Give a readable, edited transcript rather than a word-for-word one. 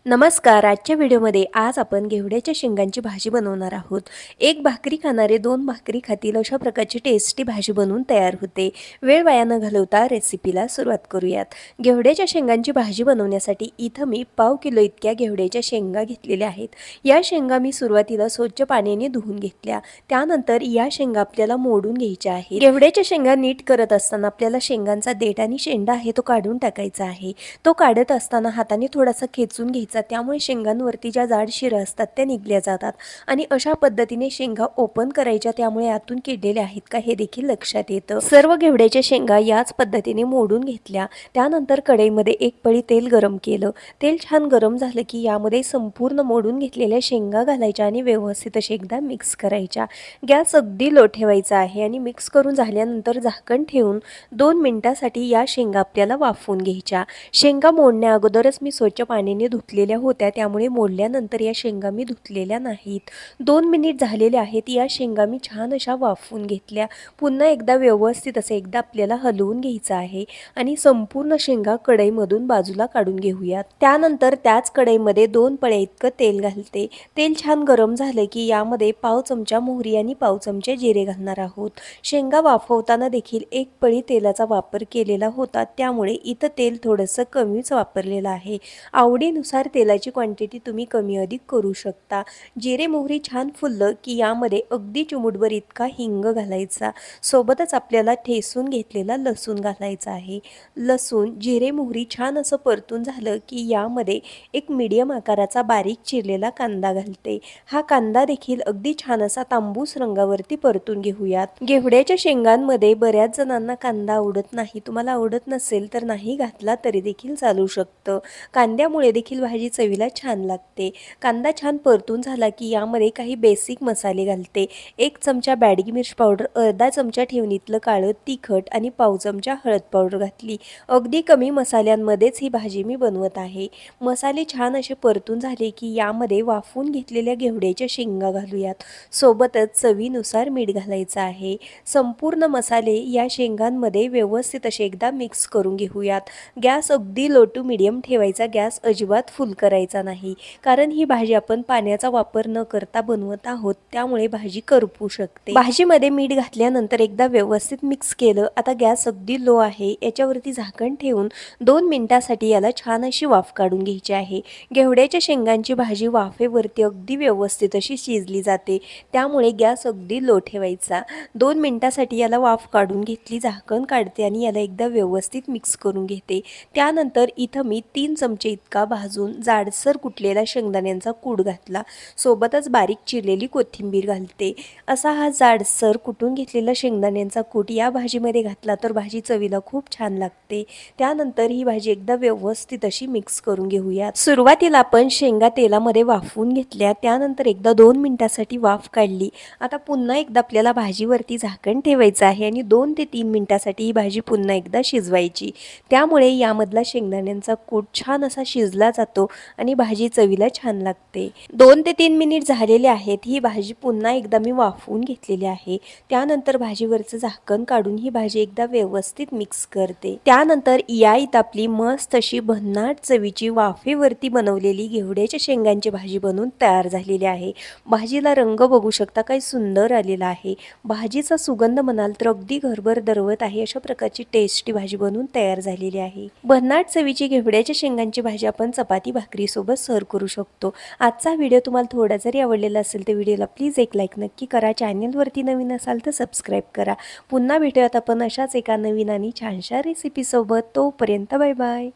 नमस्कार. आजच्या व्हिडिओमध्ये आज आपण घेवड्याच्या शेंगांची भाजी बनवणार आहोत. एक भाकरी खाणारे दोन भाकरी खातील अशा प्रकारची टेस्टी भाजी बनवून तयार होते. वेळ वाया न घालवता रेसिपीला सुरुवात करूयात. घेवड्याच्या शेंगांची भाजी बनवण्यासाठी इथं मी 1/2 किलो इतक्या घेवड्याच्या शेंगा घेतलेल्या आहेत. या शेंगा मी सुरुवातीला स्वच्छ पाण्याने धुवून घेतल्या. त्यानंतर या शेंगा आपल्याला मोडून घ्यायच्या आहेत. घेवड्याच्या शेंगा नीट करत असताना आपल्याला शेंगांचा देठ आणि शेंडा आहे तो काढून टाकायचा आहे. तो काढत असताना हाताने थोडासा खेचून घ्यायचा, त्यामुळे शेंगांवरती ज्या जाड शिरा असतात त्या निघल्या जातात आणि अशा पद्धतीने शेंगा ओपन करायच्या, त्यामुळे आतून किडलेल्या आहेत का हे देखील लक्षात येतं. सर्व घेवड्याच्या शेंगा याच पद्धतीने मोडून घेतल्या. त्यानंतर कढईमध्ये एक पळी तेल गरम केलं. तेल छान गरम झालं की यामध्ये संपूर्ण मोडून घेतलेल्या शेंगा घालायच्या आणि व्यवस्थित असे एकदा मिक्स करायच्या. गॅस अगदी लो ठेवायचा आहे आणि मिक्स करून झाल्यानंतर झाकण ठेवून 2 मिनिटांसाठी या शेंगा आपल्याला वाफवून घ्यायच्या. शेंगा मोडण्या अगोदरच मी स्वच्छ पाण्याने धुतलेल्या होत्या, त्यामुळे मोडल्यानंतर या शेंगा मी धुतलेल्या नाहीत. 2 मिनिट झालेले आहेत. या शेंगा मी छान अशा वाफवून घेतल्या. पुन्हा एकदा व्यवस्थित असे एकदा आपल्याला हलवून घ्यायचं आहे आणि संपूर्ण शेंगा कढईमधून बाजूला काढून घेऊयात. त्यानंतर त्याच कढईमध्ये 2 पळ्या इतकं तेल घालते. तेल छान गरम झालं की यामध्ये 1/2 चमचा मोहरी आणि 1/2 चमचे जिरे घालणार आहोत. शेंगा वाफवताना देखील 1 पळी तेलाचा वापर केलेला होता, त्यामुळे इथं तेल थोडंसं कमीच वापरलेलं आहे. आवडीनुसार तेलाची क्वांटिटी तुम्ही कमी अधिक करू शकता. जिरे मोहरी छान फुललं की यामध्ये अगदी चिमूटभर इतका हिंग घालायचा. सोबतच आपल्याला ठेसून घेतलेला लसूण घालायचा आहे. लसूण जिरे मोहरी छान असं परतून झालं की यामध्ये एक मीडियम आकाराचा बारीक चिरलेला कांदा घालते. हा कांदा देखील अगदी छान असा तांबूस रंगावरती परतून घेऊयात. घेवड्याच्या शेंगांमध्ये बऱ्याच जणांना कांदा आवडत नाही. तुम्हाला आवडत नसेल तर नाही घातला तरी देखील चालू शकतं. कांद्यामुळे देखील भाजी चवीला छान लागते. कांदा छान परतून झाला की यामध्ये काही बेसिक मसाले घालते. 1 चमचा बॅडगी मिर्च पावडर, अर्धा चमचा ठेवणीतलं काळं तिखट आणि 1/2 चमचा हळद पावडर घातली. अगदी कमी मसाल्यांमध्येच ही भाजी मी बनवत आहे. मसाले छान असे परतून झाले की यामध्ये वाफवून घेतलेल्या घेवड्याच्या शेंगा घालूयात. सोबतच चवीनुसार मीठ घालायचं आहे. संपूर्ण मसाले या शेंगांमध्ये व्यवस्थित असे एकदा मिक्स करून घेऊयात. गॅस अगदी लो टू मीडियम ठेवायचा. गॅस अजिबात फुल करायचा नाही, कारण ही भाजी आपण पाण्याचा वापर न करता बनवत आहोत, त्यामुळे भाजी करपू शकते. भाजीमध्ये मीठ घातल्यानंतर एकदा व्यवस्थित मिक्स केलं. आता गॅस अगदी लो आहे. याच्यावरती झाकण ठेवून 2 मिनिटांसाठी याला छान अशी वाफ काढून घ्यायची आहे. घेवड्याच्या शेंगांची भाजी वाफेवरती अगदी व्यवस्थित अशी शिजली जाते, त्यामुळे गॅस अगदी लो ठेवायचा. 2 मिनिटांसाठी याला वाफ काढून घेतली. झाकण काढते आणि याला एकदा व्यवस्थित मिक्स करून घेते. त्यानंतर इथं मी 3 चमचे इतका भाजून जाडसर कुटलेला शेंगदाण्यांचा कूट घातला. सोबतच बारीक चिरलेली कोथिंबीर घालते. असा हा जाडसर कुटून घेतलेला शेंगदाण्यांचा कूट या भाजीमध्ये घातला तर भाजी चवीला खूप छान लागते. त्यानंतर ही भाजी एकदा व्यवस्थित अशी मिक्स करून घेऊयात. सुरुवातीला आपण शेंगा तेलामध्ये वाफवून घेतल्या, त्यानंतर एकदा 2 मिनिटांसाठी वाफ काढली. आता पुन्हा एकदा आपल्याला भाजीवरती झाकण ठेवायचं आहे आणि 2 ते 3 मिनिटांसाठी ही भाजी पुन्हा एकदा शिजवायची. त्यामुळे यामधला शेंगदाण्यांचा कूट छान असा शिजला जातो आणि भाजी चवीला छान लागते. 2 ते 3 मिनिट झालेले आहेत. ही भाजी पुन्हा एकदा मी वाफवून घेतलेली आहे. त्यानंतर भाजीवरचं झाकण काढून ही भाजी एकदा व्यवस्थित मिक्स करते. त्यानंतर या इथं आपली मस्त अशी भन्नाट चवीची वाफेवरती बनवलेली घेवड्याच्या शेंगांची भाजी बनवून तयार झालेली आहे. भाजीला रंग बघू शकता, काय सुंदर आलेला आहे. भाजीचा सुगंध म्हणाल तर अगदी घरभर दरवत आहे. अशा प्रकारची टेस्टी भाजी बनवून तयार झालेली आहे. भन्नाट चवीची घेवड्याच्या शेंगांची भाजी आपण चपाती भाकरी सोबत सर्व करू शकतो. आजचा व्हिडिओ तुम्हाला थोडा जरी आवडलेला असेल तर व्हिडिओला प्लीज एक लाईक नक्की करा. चॅनलवरती नवीन असाल तर सबस्क्राईब करा. पुन्हा भेटूयात आपण अशाच एका नवीन आणि छानशा रेसिपी सोबत. तोपर्यंत बाय बाय.